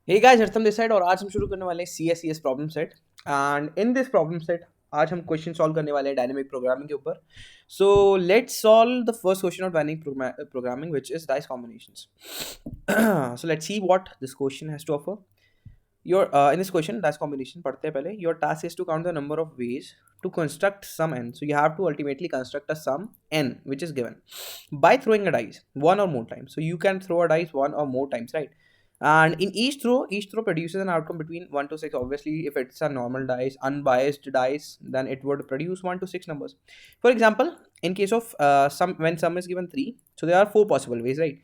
Hey guys, हर्षम this side और आज हम शुरू करने वाले हैं CSCS problem set. And in this problem set आज हम क्वेश्चन सॉल्व करने वाले हैं डायनेमिक प्रोग्रामिंग के ऊपर। So let's solve the first question of dynamic programming which is dice combinations. So let's see what this question has to offer. Your in this question dash combination पढ़ते हैं पहले। Your task is to count the number of ways to construct sum n. So you have to ultimately construct a sum n which is given by throwing a dice one or more times. So you can throw a dice one or more times, right? And in each throw produces an outcome between 1 to 6. Obviously, if it's a normal dice, unbiased dice, then it would produce 1 to 6 numbers. For example, in case of when sum is given 3, so there are 4 possible ways, right?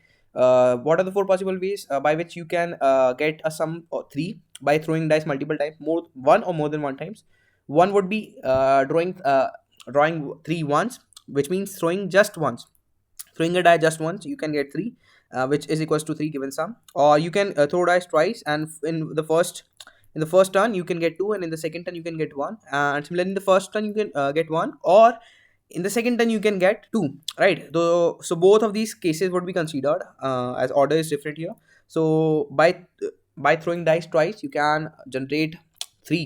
What are the 4 possible ways by which you can get a sum of 3 by throwing dice multiple times, more one or more than one times? One would be drawing 3 once, which means throwing just once. Throwing a die just once, you can get 3, which is equals to 3 given sum. Or you can throw dice twice, and in the first turn you can get 2, and in the second turn you can get 1. And similarly, in the first turn you can get 1, or in the second turn you can get 2, right? So both of these cases would be considered, as order is different here. So by throwing dice twice you can generate 3,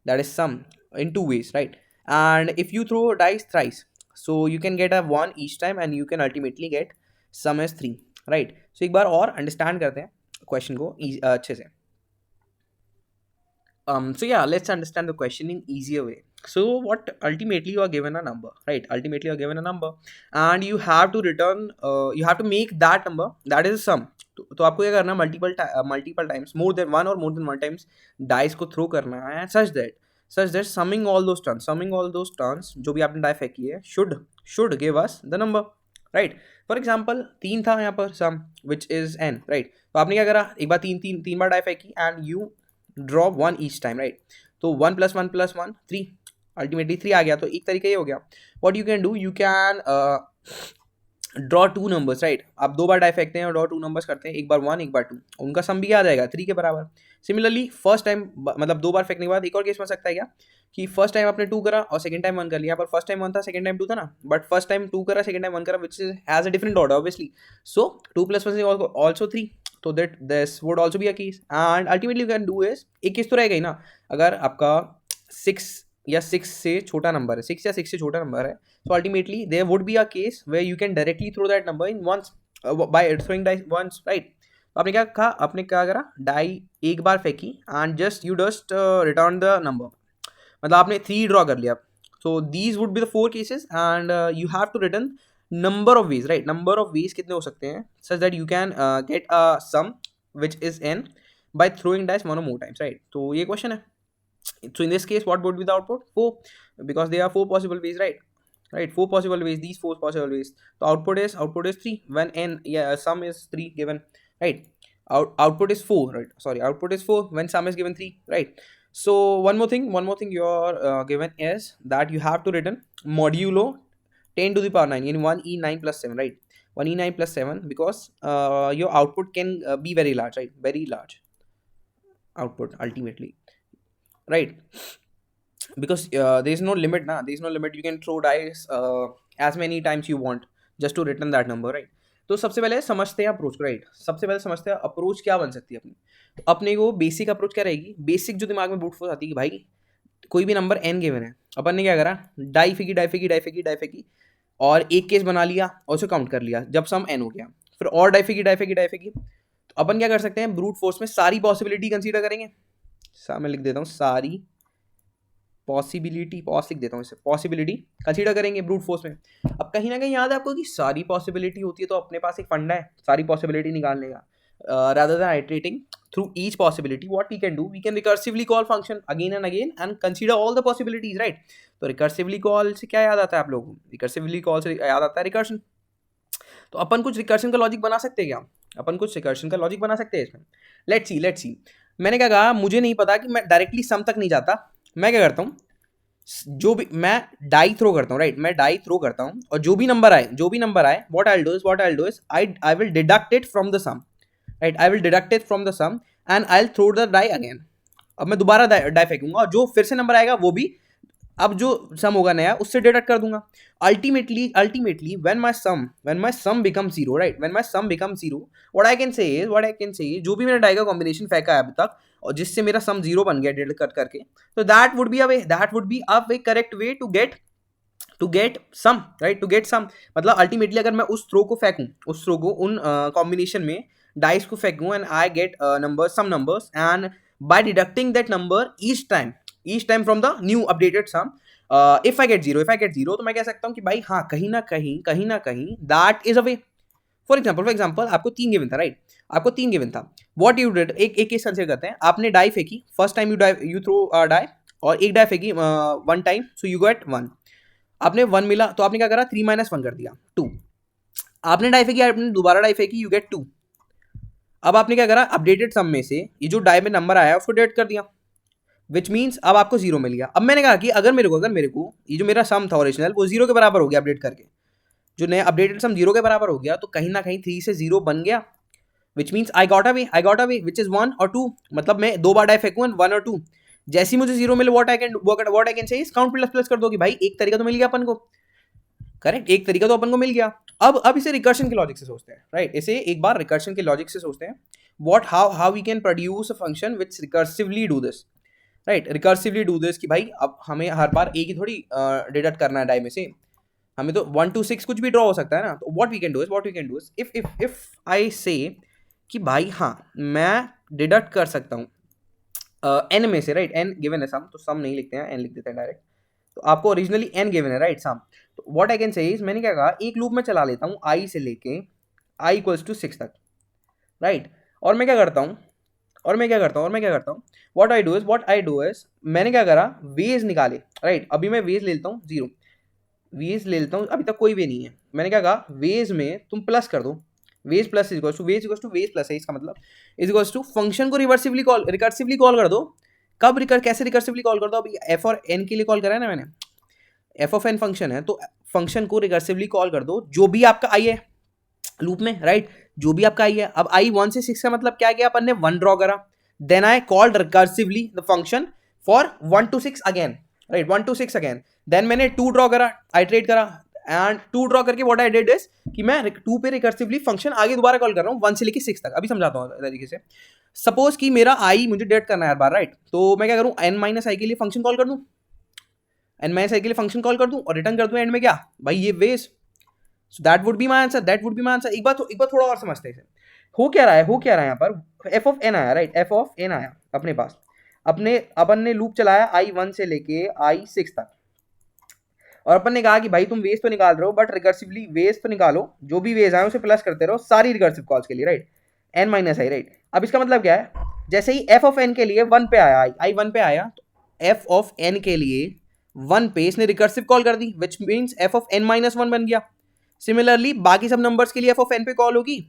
that is sum, in 2 ways, right? And if you throw dice thrice, so you can get a 1 each time and you can ultimately get sum as 3, right? So एक बार और understand करते हैं question को अच्छे से. So yeah, let's understand the question in easier way. So what ultimately you are given a number, right? Ultimately you are given a number and you have to return, you have to make that number, that is a sum. तो आपको क्या करना है, multiple times, more than one और more than one times dice को throw करना है, such that summing all those turns जो भी आपने डाई फेंकी है should give us the number, right? For example 3 था यहाँ पर sum which is n, right? तो आपने क्या करा, एक बार तीन बार डाई फेंकी and you draw 1 each time, right? तो 1 + 1 + 1 3, अल्टीमेटली 3 आ गया. तो एक तरीका ये हो गया. What you can do, you can draw 2 numbers, right? आप 2 बार डाई फेंकते हैं और ड्रॉ 2 नंबर्स करते हैं, एक बार 1 एक बार 2, उनका सम भी आ जाएगा 3 के बराबर. सिमिलरली फर्स्ट टाइम, मतलब 2 बार फेंकने के बाद एक और केस बन सकता है क्या, कि फर्स्ट टाइम आपने 2 करा और सेकंड टाइम 1 कर लिया. पर फर्स्ट टाइम 1 था, सेकंड टाइम 2 था ना, बट फर्स्ट टाइम 2 करा, सेकंड टाइम 1 करा, which has a different order obviously. So 2 + 1 is also 3. तो that this would also be a case. And ultimately you can do is, एक case तो रहेगा ही ना, अगर आपका 6 या 6 से छोटा नंबर है, 6 या 6 से छोटा नंबर है, so ultimately there would be a case where you can directly throw that number in once, by throwing dice once, right? तो आपने क्या करा, डाई एक बार फेंकी and you just return the number, मतलब आपने 3 ड्रॉ कर लिया. So these would be the 4 cases and you have to return number of ways, right? Number of ways कितने हो सकते हैं, such that you can get a sum which is n by throwing dice one or more times, right? तो ये question है. So in this case, what would be the output? 4, because there are 4 possible ways, right? Right, 4 possible ways. These 4 possible ways. The output is 3 when n, yeah, sum is 3 given, right? Output is 4, right? Sorry, output is 4 when sum is given 3, right? So one more thing you're given is that you have to return modulo 10 to the power 9 in 1e9 plus 7, right? 1e9 plus 7, because your output can be very large, right? Very large output ultimately, right? Because there is no limit, na, there is no limit, you can throw dice as many times you want just to return that number, right? तो सबसे पहले समझते हैं approach, right? सबसे पहले समझते हैं approach क्या बन सकती है अपनी. तो अपने को बेसिक अप्रोच क्या रहेगी, बेसिक जो दिमाग में ब्रूट फोर्स आती है कि भाई कोई भी नंबर n गिवन है, अपन ने क्या करा, डाई फेंकी और एक केस बना लिया और उसे काउंट कर लिया जब सम n हो गया. फिर और डाई फेंकी. तो अपन क्या कर सकते हैं, ब्रूट फोर्स में सारी पॉसिबिलिटी कंसीडर करेंगे. मैं लिख देता हूँ सारी पॉसिबिलिटी कंसीडर करेंगे ब्रूट फोर्स में. अब कहीं ना कहीं याद है आपको कि सारी पॉसिबिलिटी होती है, तो अपने पास एक फंडा है सारी पॉसिबिलिटी निकालने का. rather than iterating through each possibility, what we can do, we can recursively call function again and again and consider all the possibilities, right? तो रिकर्सिवली कॉल से क्या याद आता है आप लोगों को, रिकर्सिवली कॉल से याद आता है रिकर्शन. तो अपन कुछ रिकर्शन का लॉजिक बना सकते हैं क्या, अपन कुछ रिकर्शन का लॉजिक बना सकते हैं इसमें. Let's see. मैंने क्या कहा, मुझे नहीं पता कि मैं डायरेक्टली सम तक नहीं जाता. मैं क्या करता हूँ, जो भी मैं डाई थ्रो करता हूँ, राइट? मैं डाई थ्रो करता हूँ और जो भी नंबर आए what I will do is I will deduct it from the sum, right? I will deduct it from the sum and I will throw the die again. अब मैं दोबारा डाई फेंकूंगा और जो फिर से नंबर आएगा वो भी अब जो सम होगा नया उससे डिडक्ट कर दूंगा. Ultimately when my sum become zero, right, when my sum become zero, what I can say जो भी मैंने डाई का कॉम्बिनेशन फेंका है अभी तक और जिससे मेरा सम जीरो बन गया डिडक्ट कर करके, तो that would be a way correct way to get sum, right, to get sum. मतलब अल्टीमेटली अगर मैं उस थ्रो को फेंकूं, उस थ्रो को उन कॉम्बिनेशन में डाइस को फेंकूं and I get number sum numbers and by deducting that number each time from the new updated sum, if I get zero, तो मैं कह सकता हूं कि भाई हाँ कहीं ना कहीं that is a way. For example आपको 3 गिवन था, राइट, आपको 3 गिवन था. व्हाट यू डिड, एक केस कंसिडर करते हैं. आपने डाई फेंकी, first time you throw die, और एक डाई फेंकी one time, so you get 1. आपने 1 मिला तो आपने क्या करा, 3 - 1 कर दिया, 2. आपने डाई फेंकी, आपने दोबारा डाई फेंकी, यू गेट 2. अब आपने क्या करा, अपडेटेड सम में से ये जो डाई में नंबर आया उसको डिडक्ट कर दिया, विच मीन्स अब आपको जीरो मिल गया. अब मैंने कहा कि अगर मेरे को ये जो मेरा सम था ओरिजिनल वो जीरो के बराबर हो गया अपडेट करके, जो नया अपडेटेड सम जीरो के बराबर हो गया, तो कहीं ना कहीं 3 से 0 बन गया, which means I got a way which is 1 और 2. मतलब मैं 2 बार डाई फेंकूं 1 और 2, जैसे ही मुझे जीरो मिले व्हाट आई कैन से इज काउंट प्लस प्लस कर दो कि भाई एक तरीका तो मिल गया अपन को, करेक्ट, एक तरीका तो अपन को मिल गया. अब इसे रिकर्शन के लॉजिक से सोचते हैं, राइट, इसे एक बार रिकर्शन के लॉजिक से सोचते हैं. What how we can produce a function which recursively do this, right, recursively do this कि भाई अब हमें हर बार एक ही थोड़ी डिडक्ट करना है डाई में से, हमें तो 1 to 6 कुछ भी ड्रॉ हो सकता है ना. तो what we can do is if I say कि भाई हाँ मैं डिडक्ट कर सकता हूँ एन में से, राइट, एन गिवन है सम, तो सम नहीं लिखते हैं, एन लिख देते हैं डायरेक्ट. तो आपको ओरिजिनली एन गिवन है, राइट, सम. तो व्हाट आई कैन से इज, मैंने क्या कहा, एक लूप में चला लेता हूँ आई से लेके आई इक्वल्स टू 6 तक, राइट. और मैं क्या करता हूँ व्हाट आई डू इज मैंने क्या करा, वेज निकाले, राइट. अभी मैं वेज ले लेता हूँ 0, वेज ले लेता हूँ, अभी तक कोई वे नहीं है. मैंने क्या कहा, वेज में तुम प्लस कर दो, ways plus is ways plus है, इसका मतलब इज इक्वल्स टू फंक्शन को रिकर्सिवली कॉल कर दो. कब कैसे रिकर्सिवली कॉल कर दो, अभी एफ और एन के लिए कॉल करा है ना मैंने, एफ ऑफ एन फंक्शन है, तो फंक्शन को रिकर्सिवली कॉल कर दो जो भी आपका आई है लूप में, राइट, जो भी आपका आई है. अब आई 1 से 6 का मतलब क्या किया अपन ने, 1 ड्रॉ करा, then I called recursively the function for 1 to 6 again, right, 1 to 6 again. Then मैंने 2 ड्रॉ करा, आइटरेट करा, एंड 2 ड्रॉ करके व्हाट आई डिड इज कि मैं 2 पे रिकर्सिवली फंक्शन आगे दोबारा कॉल कर रहा हूँ 1 से लेके 6 तक. अभी समझाता हूँ तरीके से. सपोज कि मेरा आई मुझे डेट करना है हर बार, राइट, तो मैं क्या करूँ, n - i के लिए फंक्शन कॉल कर दूँ, और रिटर्न कर दूँ एंड में क्या, भाई ये ways. So that would be my answer. एक बार थोड़ा और समझते हैं. हो क्या रहा है यहाँ पर, एफ ऑफ एन आया, राइट, एफ ऑफ एन आया अपने पास, अपन ने लूप चलाया आई 1 से लेके आई 6 तक, और अपन ने कहा कि भाई तुम वेज तो निकाल रहे हो बट रिकर्सिवली वेज तो निकालो, जो भी वेज आए उसे प्लस करते रहो सारी रिकर्सिव कॉल्स के लिए, राइट, n - i, राइट. अब इसका मतलब क्या है, जैसे ही f ऑफ n के लिए 1 पे आया, आई 1 पे आया, तो f ऑफ n के लिए 1 पे इसने रिकर्सिव कॉल कर दी, which means f of n - 1 बन गया. सिमिलरली बाकी सब नंबर्स के लिए f ऑफ n पे कॉल होगी,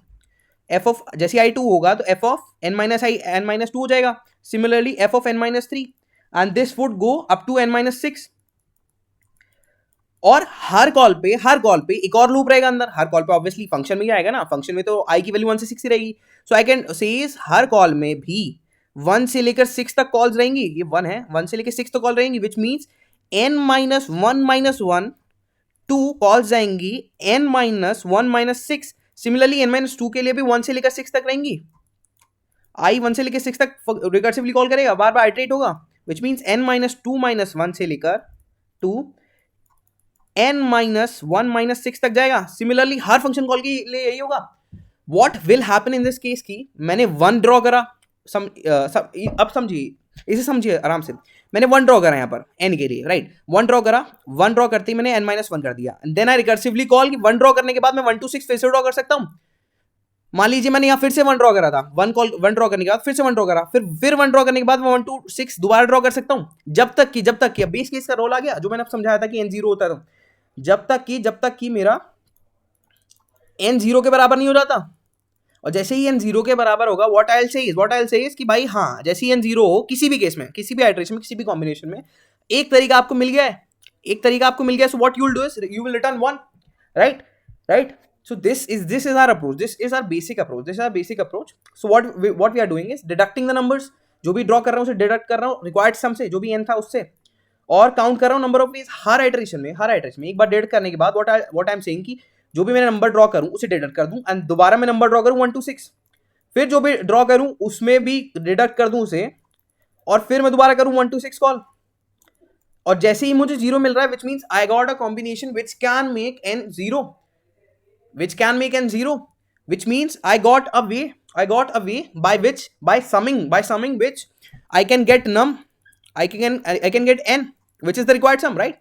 f ऑफ जैसे i 2 होगा तो f ऑफ n - n - 2 हो जाएगा. Similarly f of n - 3 and this would go up to n - 6. और हर कॉल पे एक और लूप रहेगा अंदर. हर कॉल पे ऑब्वियसली फंक्शन में ही आएगा ना, फंक्शन में तो i की वैल्यू 1 से 6 ही रहेगी. सो आई कैन से हर कॉल में भी 1 से लेकर 6 तक कॉल्स रहेंगी. ये 1 है, 1 से लेकर 6 तक कॉल रहेंगी, विच मीन्स n - 1 - 1 2 कॉल्स जाएंगी n - 1 - 6. सिमिलरली n - 2 के लिए भी 1 से लेकर 6 तक रहेंगी. i 1 से लेकर 6 तक रिकर्सिवली कॉल करेगा, बार बार आइटरेट होगा, विच मीन्स n - 2 - 1 से लेकर 2 n - 1 - 6 तक जाएगा. सिमिलरली हर फंक्शन कॉल के लिए यही होगा. What will happen in this case की मैंने 1 ड्रॉ करा, अब समझिए, इसे समझिए आराम से. मैंने 1 ड्रॉ करा यहाँ पर n के लिए, राइट, 1 ड्रॉ करा, 1 ड्रॉ करते ही मैंने n - 1 कर दिया. देन आई रिकर्सिवली कॉल कि 1 ड्रॉ करने के बाद मैं 1 to 6 फिर से ड्रॉ कर सकता हूँ. मान लीजिए मैंने यहाँ फिर से 1 ड्रॉ करा था, 1 ड्रॉ करने के बाद फिर से 1 ड्रॉ करा, फिर 1 ड्रॉ करने के बाद मैं 1 to 6 दोबारा ड्रॉ कर सकता हूँ, जब तक कि अब बेस केस का रोल आ गया जो मैंने समझाया था कि n 0 होता है, तो जब तक कि मेरा n 0 के बराबर नहीं हो जाता. और जैसे ही n 0 के बराबर होगा what I will say is कि भाई हाँ जैसे ही n 0 हो किसी भी केस में, किसी भी आइटरेशन में, किसी भी कॉम्बिनेशन में, एक तरीका आपको मिल गया है. So what you will do is you will return 1, right. So this is our approach. This is our basic approach. So what we are doing is deducting the numbers. जो भी ड्रॉ कर रहा हूँ उसे डिडक्ट कर रहा हूँ required सम से, जो भी n था उससे, और काउंट कर रहा हूँ number of veg her iteration में एक बार डिडक्ट करने के बाद व्हाट आई एम सेइंग कि जो भी मैंने नंबर ड्रॉ करूँ उसे डिडक्ट कर दूं एंड दोबारा मैं नंबर ड्रॉ करूँ 1 to 6, फिर जो भी ड्रॉ करूँ उसमें भी डिडक्ट कर दूं उसे, और फिर मैं दोबारा करूँ 1 to 6 कॉल, और जैसे ही मुझे 0 मिल रहा है which means I got a combination which can make an 0, which means I got a way by summing which I can get I can get n, which is the required sum, right?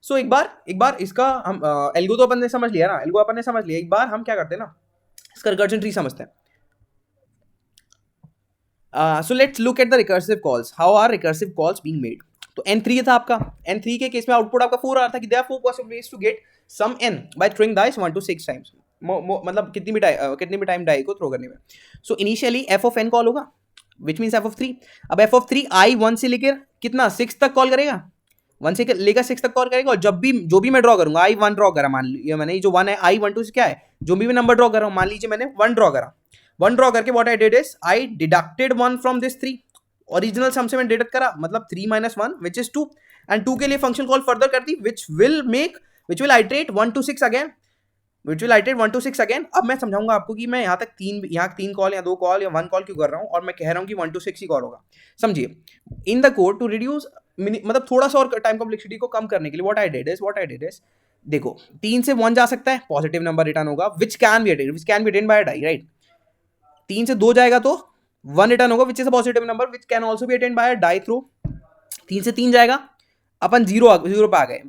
So एक बार इसका हम algo तो अपन ने समझ लिया ना, एक बार हम क्या करते हैं ना, इसका रिकर्जन ट्री समझते हैं. So let's look at the recursive calls. How are recursive calls being made? तो n3 था आपका, n3 के केस में आउटपुट आपका 4 आ रहा था कि there are 4 possible ways to get sum n by throwing dice 1 to 6 times. मतलब कितनी भी टाइम डाई को थ्रो करने में. So initially f of n call होगा विच मीन्स f of 3. अब f of 3 i 1 से लेकर कितना 6 तक कॉल करेगा, 1 से लेकर 6 तक कॉल करेगा, और जो भी मैं ड्रॉ करूंगा i 1 ड्रॉ करा, मान लीजिए मैंने जो 1 है i 1 2 से क्या है, जो भी मैं नंबर ड्रॉ कर रहा हूँ, मान लीजिए मैंने 1 ड्रॉ करा, 1 ड्रॉ करके what I did is I deducted 1 from this 3, original sum से मैं डिडक्ट करा, मतलब 3 minus 1 which is 2, एंड 2 के लिए फंक्शन कॉल फर्दर कर दी which will iterate 1 to 6 again. अब मैं समझाऊंगा आपको कि मैं यहाँ 3 कॉल या 2 कॉल या 1 कॉल क्यों कर रहा हूँ, और मैं कह रहा हूँ कि 1 to 6 ही कॉल होगा. समझिए, in the code to reduce मतलब थोड़ा सा और टाइम कॉम्प्लेक्सिटी को कम करने के लिए व्हाट आई डिड इज देखो 3 से 1 जा सकता है, पॉजिटिव नंबर रिटर्न होगा which can be attained by die, right. 3 से 2 जाएगा तो 1 रिटर्न होगा which is a positive number which can also be attained by die through. 3 से 3 जाएगा, अपन 0 पे आ गए,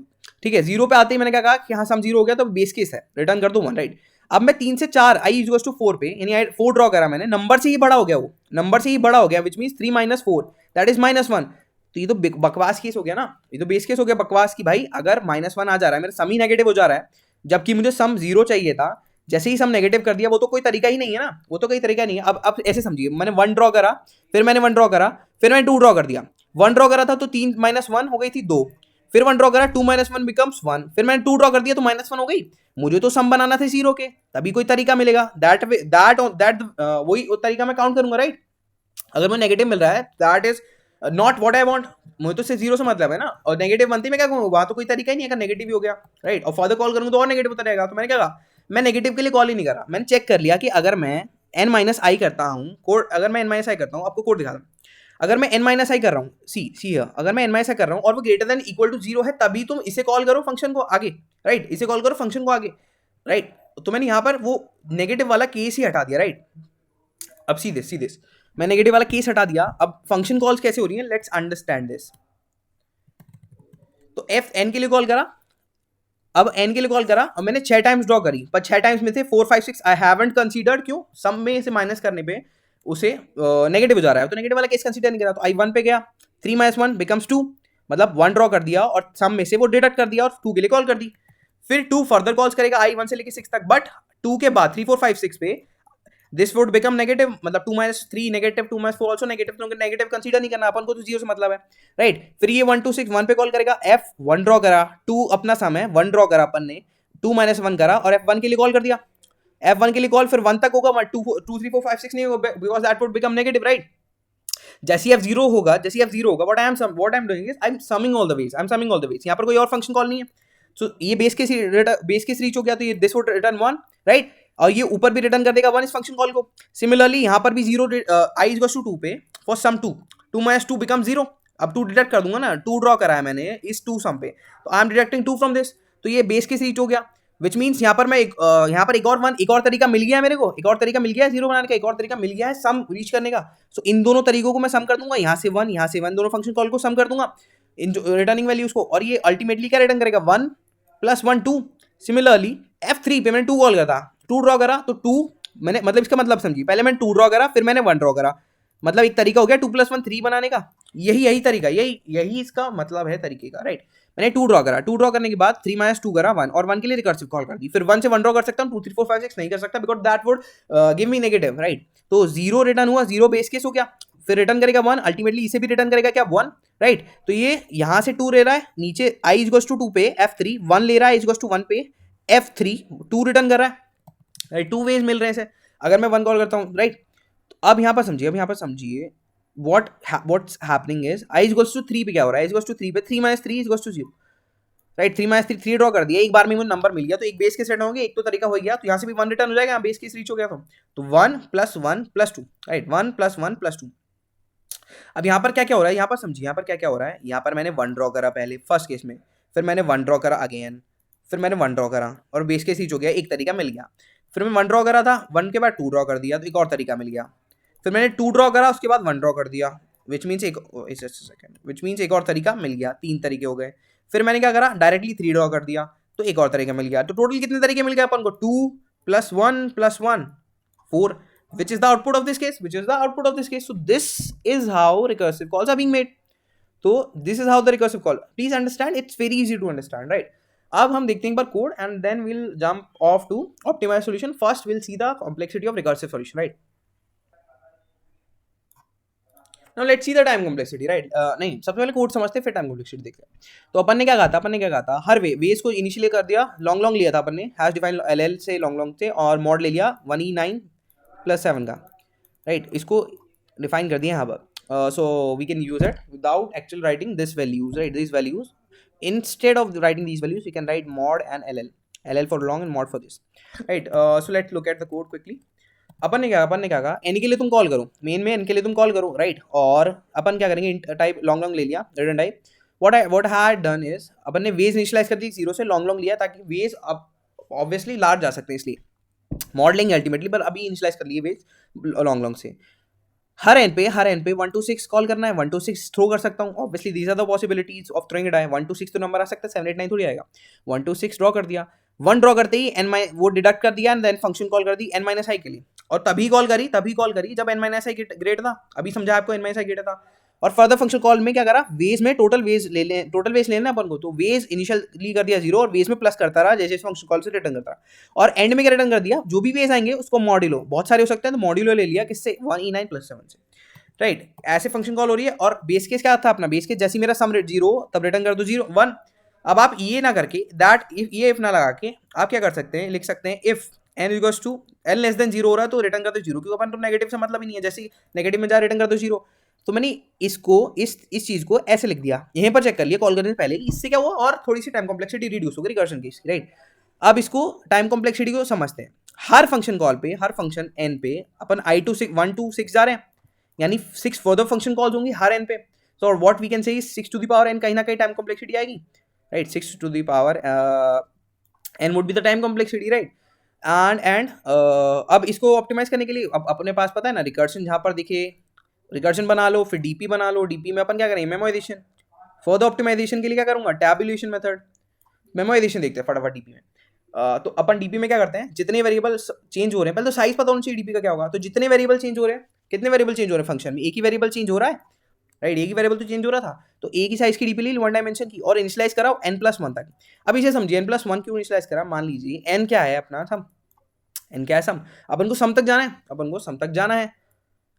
ठीक है. 0 पे आते ही मैंने क्या कहा कि हाँ सम 0 हो गया तो बेस केस है, रिटर्न कर दो 1, राइट. अब मैं 3 से 4 i इक्वल्स टू 4 पे, यानी 4 ड्रॉ करा मैंने, नंबर से ही बड़ा हो गया which means 3 minus 4 that is -1. तो ये तो बकवास केस हो गया ना, ये तो बेस केस हो गया बकवास की भाई. अगर -1 आ जा रहा है, मेरा सम ही नेगेटिव हो जा रहा है, जबकि मुझे सम 0 चाहिए था, जैसे ही सम नेगेटिव कर दिया, वो तो कोई तरीका ही नहीं है ना, अब ऐसे समझिए, मैंने 1 ड्रॉ करा, फिर मैंने 1 ड्रॉ करा, फिर मैंने 2 ड्रॉ कर दिया. 1 ड्रॉ करा था तो 3 minus 1 हो गई थी 2, फिर 1 ड्रॉ करा, 2 minus 1 becomes 1, फिर मैंने 2 ड्रॉ कर दिया तो -1 हो गई. मुझे तो सम बनाना था 0 के, तभी कोई तरीका मिलेगा, वही तरीका मैं काउंट करूंगा, राइट. अगर मुझे नेगेटिव मिल रहा है that is not what I want, मुझे तो सिर्फ 0 से मतलब है ना, और नेगेटिव बनती मैं क्या कहूँगा, वहां तो कोई तरीका ही नहीं है, अगर नेगेटिव ही हो गया, राइट. और फर्दर कॉल करूंगा तो और नेगेटिव होता रहेगा. तो मैंने क्या कहा, मैं नेगेटिव के लिए कॉल ही नहीं करा, मैंने चेक कर लिया कि अगर मैं n minus i करता हूँ कोड, आपको कोड दिखा दूँ. अगर मैं n minus i कर रहा हूँ, सी अगर मैं n minus i कर रहा हूँ और वो ग्रेटर देन इक्वल टू 0 है, तभी तुम इसे कॉल करो फंक्शन को आगे, राइट. इसे कॉल करो फंक्शन को आगे, राइट. तो मैंने यहाँ पर वो नेगेटिव वाला केस ही हटा दिया, राइट. अब सी दिस मैं नेगेटिव वाला केस हटा दिया. अब फंक्शन कॉल्स कैसे हो रही हैं, लेट्स अंडरस्टैंड दिस. तो f n के लिए कॉल करा, अब n के लिए कॉल करा, अब मैंने 6 टाइम्स ड्रॉ करी, पर 6 टाइम्स में से 4 5 6 आई हैवंट कंसीडर्ड, क्यों, सम में से माइनस करने पे उसे नेगेटिव हो जा रहा है, तो नेगेटिव वाला केस कंसीडर नहीं करा. तो i 1 पे गया, 3 minus 1 becomes 2, मतलब 1 ड्रॉ कर दिया और सम में से वो डिडक्ट कर दिया और 2 के लिए कॉल कर दी. फिर 2 फर्दर कॉल्स करेगा i 1 से लेके 6 तक, बट 2 के बाद 3 4 5 6 पे दिस वुड बिकम नेगेटिव, मतलब 2 minus 3 negative, 2 minus 4 also negative, तो नेगेटिव कंसीडर नहीं करना, अपन को तो 0 से मतलब है, राइट. फिर ये 1 2 6 1 पे कॉल करेगा, f 1 ड्रॉ करा, 2 अपना सम है, 1 ड्रॉ करा अपन ने, 2 minus 1 करा और f1 के लिए कॉल कर दिया. f1 के लिए कॉल फिर 1 तक होगा, 2 3 4 5 6 नहीं होगा, because that would become negative, right. जैसे f0 होगा, what I am doing is I am summing all the ways, यहाँ पर कोई और फंक्शन कॉल नहीं है. सो ये बेस केस रीच हो गया, तो ये दिस वुड रिटर्न 1, राइट. और ये ऊपर भी रिटर्न कर देगा 1 इस फंक्शन कॉल को. सिमिलरली यहाँ पर भी 0 i इक्वल्स टू 2 पे फॉर सम 2 minus 2 बिकम 0. अब 2 डिडक्ट कर दूंगा ना, 2 ड्रॉ करा है मैंने इस 2 सम पे, तो I am deducting 2 from this. तो ये बेस केस रीच हो गया, विच मीन्स यहाँ पर मैं यहाँ पर एक और तरीका मिल गया है मेरे को, 0 बनाने का, एक और तरीका मिल गया है सम रीच करने का. सो इन दोनों तरीकों को मैं सम कर दूंगा, यहाँ से 1 दोनों फंक्शन कॉल को सम कर दूंगा इन रिटर्निंग वैल्यूज को, और ये अल्टीमेटली क्या रिटर्न करेगा, 1 + 1 2. सिमिलरली f3 पे मैंने 2 कॉल करा, 2 ड्रॉ करा, तो 2 मैंने, मतलब इसका मतलब समझिए, पहले मैंने 2 ड्रॉ करा, फिर मैंने 1 ड्रॉ करा, मतलब एक तरीका हो गया 2 + 1 3 बनाने का. यही तरीका, यही इसका मतलब है तरीके का, राइट. मैंने 2 ड्रॉ करा, 2 ड्रॉ करने के बाद 3 minus 2 करा 1, और 1 के लिए रिकर्सिव कॉल कर दी. फिर 1 से 1 ड्रॉ कर सकता हूँ, 2 3 4 5 6 नहीं कर सकता, because that would give me negative, right. तो 0 रिटर्न हुआ, 0 बेस केस हो गया, फिर रिटर्न करेगा 1, अल्टीमेटली इसे भी रिटर्न करेगा क्या, 1, राइट. तो ये यहाँ से 2 ले रहा है, नीचे i इक्वल्स टू 2 पे f3 1 ले रहा है, इक्वल्स टू 1 पे f3 2 रिटर्न कर रहा है, राइट. 2 वेज मिल रहे हैं इसे, अगर मैं 1 कॉल करता हूँ, राइट. तो अब यहाँ पर समझिए, what's happening is I is equals to 3 पे क्या हो रहा है, I is equals to 3 पे 3 minus 3 is equals to 0, right. 3 minus 3 3 draw कर दिया, एक बार में मुझे नंबर मिल गया, तो एक बेस केस सेट होंगे, एक तो तरीका हो गया, तो यहाँ से भी 1 रिटर्न हो जाएगा, यहाँ बेस केस रीच हो गया, तो 1 + 1 + 2, राइट. 1 + 1 + 2. अब यहाँ पर क्या क्या हो रहा है, यहाँ पर समझिए, यहाँ पर क्या क्या हो रहा है. यहाँ पर मैंने 1 ड्रॉ करा पहले फर्स्ट केस में, फिर मैंने 1 ड्रॉ करा अगेन, फिर मैंने 1 ड्रॉ करा और बेस केस रीच हो गया, एक तरीका मिल गया. फिर मैं 1 ड्रॉ करा था, 1 के बाद 2 ड्रॉ कर दिया, तो एक और तरीका मिल गया. फिर मैंने 2 ड्रॉ करा, उसके बाद 1 ड्रॉ कर दिया, विच मीन्स एक और तरीका मिल गया, 3 तरीके हो गए. फिर मैंने क्या करा, डायरेक्टली 3 ड्रॉ कर दिया, तो एक और तरीका मिल गया. तो टोटल कितने तरीके मिल गए अपन को, 2 + 1 + 1 4, which is the output of this case, so this is how recursive calls are being made. So this is how the recursive call, please understand, it's very easy to understand, right? अब हम देखते हैं एक bar code and then we'll jump off to optimized solution. First we'll see the complexity of recursive solution, right? Now let's see the time complexity, right? नहीं, सबसे पहले code समझते हैं, फिर टाइम कॉम्प्लेक्सिटी देखते हैं. तो अपन ने क्या कहा था, हर वेज को इनिशियली कर दिया, लॉन्ग लिया था अपन ने, हैश डिफाइन LL से लॉन्ग से, और मॉड ले लिया 1E9 + 7 का, राइट. इसको डिफाइन कर दिया यहाँ पर. So we can use it without actual writing this values, right. This values, instead of writing these values, we can write mod and LL for long and mod for this, right. So let's look at the code quickly. अपन ने क्या कहा, n के लिए तुम call करो, main में n के लिए तुम कॉल करो, राइट. और अपन क्या करेंगे, टाइप लॉन्ग ले लिया, return type. what I had done is, अपन ने वेज इनिशियलाइज कर दी 0 से, लॉन्ग लिया, ताकि वेज अब ऑब्वियसली लार्ज जा सकते हैं, इसलिए मॉड लेंगे अल्टीमेटली, पर अभी इनिशियलाइज कर लिए वेज लॉन्ग से. हर एन पे 1 to 6 कॉल करना है, 1 to 6 थ्रो कर सकता हूँ, obviously these are the possibilities of throwing it. 1 to 6 तो नंबर आ सकता है, 7 8 9 थोड़ी आएगा. 1 to 6 ड्रॉ कर दिया, 1 ड्रॉ करते ही वो डिडक्ट कर दिया, एंड देन फंक्शन कॉल कर दी n-i के लिए, और तभी कॉल करी जब n-i ग्रेटर था. अभी समझा आपको, n-i ग्रेटर था. और फर्दर फंक्शन कॉल में क्या करा, वेज में टोटल वेज लेना अपन को, तो वेज इनिशियली कर दिया 0, और वेज में प्लस करता रहा जैसे फंक्शन कॉल से रिटर्न करता रहा, और एंड में क्या रिटर्न कर दिया, जो भी वेज आएंगे उसको मॉड्यूलो, बहुत सारे हो सकते हैं, तो मॉड्यूलो ले लिया किससे, 1E9 + 7 से, राइट. ऐसे फंक्शन कॉल हो रही है. और बेस केस क्या था अपना, बेस केस जैसे मेरा सम रेट 0, तब रिटर्न कर दो 0 1. अब आप ये ना करके दैट इफ ना लगा के आप क्या कर सकते हैं, लिख सकते हैं if n equals to n less than 0 हो रहा है, तो रिटर्न कर दो 0, क्योंकि अपन तो नेगेटिव से मतलब ही नहीं है, जैसे नेगेटिव में जा रिटर्न कर दो 0. तो मैंने इसको इस चीज को ऐसे लिख दिया, यहीं पर चेक कर लिया कॉल करने से पहले, इससे क्या हुआ, और थोड़ी सी टाइम कॉम्प्लेक्सिटी रिड्यूस हो गई रिकर्शन की, राइट. अब इसको टाइम कॉम्प्लेक्सिटी को समझते हैं. हर फंक्शन कॉल पे, हर फंक्शन n पे अपन 1 to 6 जा रहे हैं, यानी 6 फर्दर फंक्शन कॉल्स होंगी हर n पे. So what we can say 6 to the power n, कहीं ना कहीं टाइम कॉम्प्लेक्सिटी आएगी, right. 6 to the power n would be the time complexity, right. And अब इसको ऑप्टिमाइज करने के लिए अब अपने पास पता है ना, रिकर्शन जहाँ पर दिखे रिकर्शन बना लो, फिर डीपी बना लो, डीपी में अपन क्या करेंगे, मेमोराइजेशन. फर्दर ऑप्टिमाइजेशन के लिए क्या करूँगा, टैबुलेशन मेथड. मेमोराइजेशन देखते हैं फटाफट डीपी में. तो अपन डीपी में क्या करते हैं, जितने वेरिएबल चेंज हो रहे हैं, पहले तो साइज पता होना चाहिए डीपी का क्या होगा. तो जितने वेरिएबल चेंज हो रहे हैं, कितने वेरिएबल चेंज हो रहे हैं फंक्शन में, एक ही वेरिएबल चेंज हो रहा है, राइट. एक ही वेरिएबल तो चेंज हो रहा था, तो एक ही साइज की डीपी ली, 1 डायमेंशन की, और इनिशियलाइज कराओ n+1 तक. अब इसे समझिए, n+1 क्यों इनिशियलाइज करा, मान लीजिए n क्या है अपना सम, n क्या है सम, अपन को सम तक जाना है,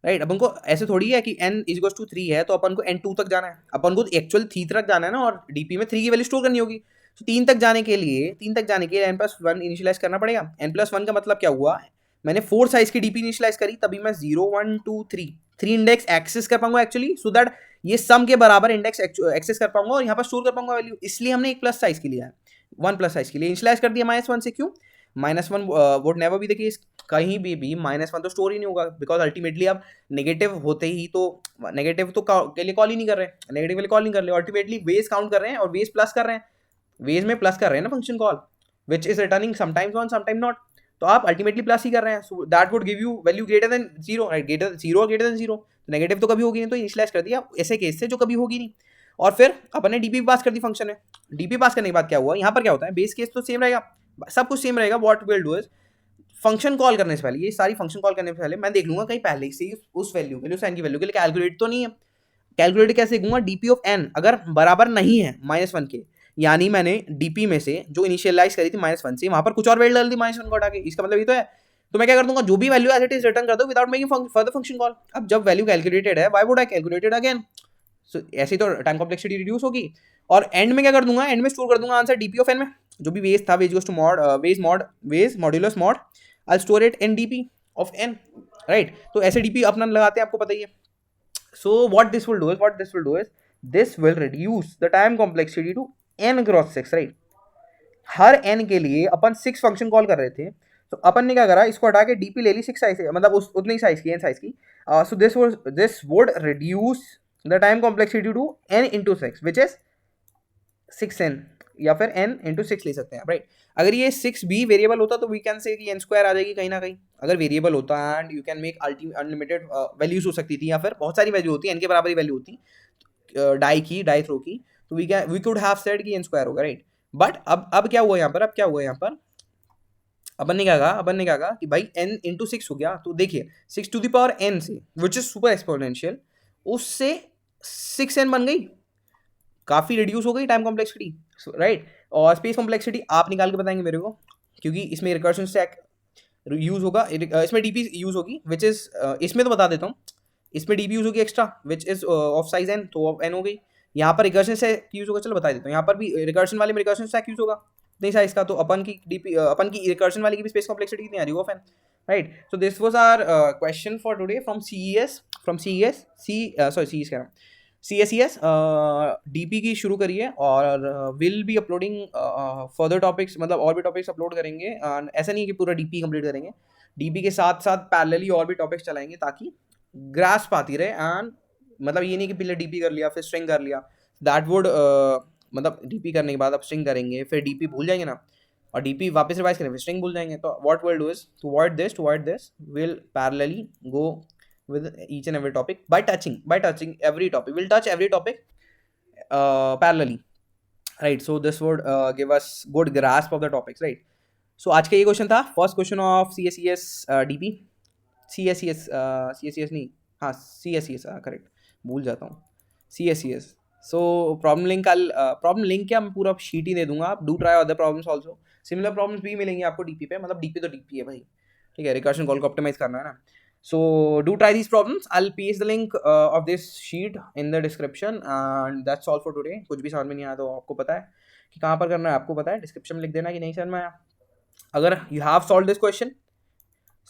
राइट. अपन को ऐसे थोड़ी है कि n = 3 है, तो अपन को n2 तक जाना है, अपन को एक्चुअल 3 तक जाना है ना, और डीपी में 3 की वैल्यू स्टोर करनी होगी. तो 3 तक जाने के लिए n+1 इनिशियलाइज करना पड़ेगा. n+1 का मतलब क्या हुआ, मैंने 4 साइज की डीपी इनिशियलाइज करी, तभी मैं 0 1 2 3 इंडेक्स एक्सेस कर पाऊंगा एक्चुअली, सो दैट ये सम के बराबर इंडेक्स एक्सेस कर पाऊंगा और यहाँ पर स्टोर कर पाऊंगा वैल्यू. इसलिए हमने एक प्लस साइज के लिए 1+ साइज के लिए इनिशियलाइज कर दिया -1 से. क्यों, -1 would never be the case, कहीं भी -1 तो स्टोर ही नहीं होगा, बिकॉज अल्टीमेटली आप नेगेटिव होते ही तो नेगेटिव तो के लिए कॉल ही नहीं कर रहे, नेगेटिव के लिए कॉल नहीं कर रहे, अल्टीमेटली वेज काउंट कर रहे हैं और वेज प्लस कर रहे हैं, वेज में प्लस कर रहे हैं ना function call, which is returning sometimes 1 sometime not. तो आप अल्टीमेटली प्लस ही कर रहे हैं, सो that would give you value greater than 0, right. Greater than 0, तो नेगेटिव तो कभी होगी नहीं, तो इनिशियलाइज कर दिया ऐसे केस से जो कभी होगी नहीं. और फिर अपन ने डीपी पास कर दी फंक्शन में. डीपी पास करने के बाद क्या हुआ, यहाँ पर क्या होता है, बेस केस तो सेम रहेगा, सब कुछ सेम रहेगा. What will do is, function call करने से पहले, ये सारी फंक्शन कॉल करने से पहले मैं देख लूंगा कहीं पहले से उस वैल्यू के लिए, उस n की वैल्यू के लिए कैलकुलेट तो नहीं है. कैलकुलेट कैसे देखूंगा, डीपी ऑफ n अगर बराबर नहीं है -1 के, यानी मैंने डीपी में से जो इनिशियलाइज करी थी -1 से, वहां पर कुछ और वैल्यू डाल दी -1 को हटा के, इसका मतलब ये तो है. तो मैं क्या कर दूंगा, जो भी value as it is return कर दो without making further function call. अब जब वैल्यू कैलकुलेटेड है, why would I calculate it again, so ऐसे तो टाइम कॉम्प्लेक्सिटी रिड्यूस होगी. और एंड में क्या कर दूंगा, एंड में स्टोर कर दूंगा आंसर डीपी ऑफ n में, जो भी वेज था, ways goes to mod ways modulus mod, I store it in DP of n, right. तो ऐसे डीपी अपना लगाते हैं, आपको पता ही है. So what this will do is this will reduce the time complexity to n cross 6, right. Her n के लिए अपन 6 फंक्शन कॉल कर रहे थे, तो अपन ने क्या करा, इसको हटा के डीपी ले ली 6 साइज से, मतलब उस उतनी साइज की, n साइज की. So this would reduce the time complexity to n into 6 which is 6n, या फिर n इंटू 6 ले सकते हैं, राइट. अगर ये 6 भी वेरिएबल होता तो वी कैन से कि n स्क्वायर आ जाएगी कहीं ना कहीं, अगर वेरिएबल होता. And you can make unlimited values हो सकती थी, या फिर बहुत सारी वैल्यू होती है, n के बराबर ही वैल्यू होती डाई थ्रो की, तो वी कुड हैव सेड कि n स्क्वायर होगा, राइट. बट अब क्या हुआ यहाँ पर, अपन ने क्या कहा कि भाई n इंटू 6 हो गया, तो देखिए 6 टू द पावर n से, विच इज सुपर एक्सपोनेंशियल, उससे 6n बन गई, काफ़ी रिड्यूस हो गई टाइम कॉम्प्लेक्सिटी, राइट. और स्पेस कॉम्प्लेक्सिटी आप निकाल के बताएंगे मेरे को, क्योंकि इसमें रिकर्शन स्टैक यूज होगा, इसमें डीपी यूज होगी, विच इज इसमें तो बता देता हूँ, इसमें डीपी यूज होगी extra, which is of size n, तो n हो गई. यहाँ पर रिकर्शन स्टैक यूज होगा, चलो बता देता हूँ, यहाँ पर भी रिकर्शन वाले में रिकर्शन स्टैक यूज होगा नहीं साइज का, तो अपन की रिकर्शन वाली की भी स्पेस कॉम्प्लेक्सिटी कितनी आ रही है, of n, right. So this was our question for today from CES कह रहा हूँ, CSES. डीपी की शुरू करिए, और will be uploading further topics, मतलब और भी टॉपिक्स अपलोड करेंगे. ऐसा नहीं है कि पूरा डीपी कंप्लीट करेंगे, डीपी के साथ साथ पैरेलली और भी टॉपिक्स चलाएंगे, ताकि ग्रास्प आती रहे. एंड मतलब ये नहीं कि पहले डीपी कर लिया फिर स्ट्रिंग कर लिया, दैट वुड मतलब डीपी करने के बाद आप स्ट्रिंग करेंगे, फिर डीपी भूल जाएंगे ना, और डीपी वापस रिवाइज करेंगे, फिर स्ट्रिंग भूल जाएंगे. तो what will do is to avoid this will parallelly go with each and every topic by touching every topic. We'll touch every topic parallelly, right. So this would give us good grasp of the topics, right. So आज का ये question था, first question of CSES DP, CSES नहीं, हाँ CSES, correct, भूल जाता हूँ, CSES. So problem link क्या मैं पूरा शीट ही दे दूंगा, आप do try other problems also, similar problems भी मिलेंगे आपको डीपी पे, मतलब डीपी तो डीपी है भाई, ठीक है, रिकर्शन कॉल को ऑप्टिमाइज करना है ना. So do try these problems. I'll paste the link of this sheet in the description, and that's all for today. कुछ भी समझ में नहीं आया तो आपको पता है कि कहाँ पर करना है, आपको पता है, डिस्क्रिप्शन में लिख देना कि नहीं समझ में आया. अगर you have solved this question,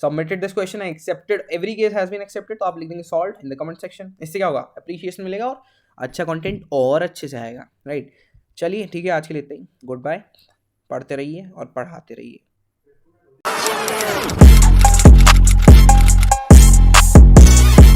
submitted this question, I accepted, every case has been accepted, तो आप लिख देंगे solved in the comment section. इससे क्या होगा, appreciation मिलेगा और अच्छा कंटेंट और अच्छे से आएगा, राइट. चलिए ठीक है, आज के लिए इतना ही, गुड बाय. पढ़ते रहिए और पढ़ाते रहिए.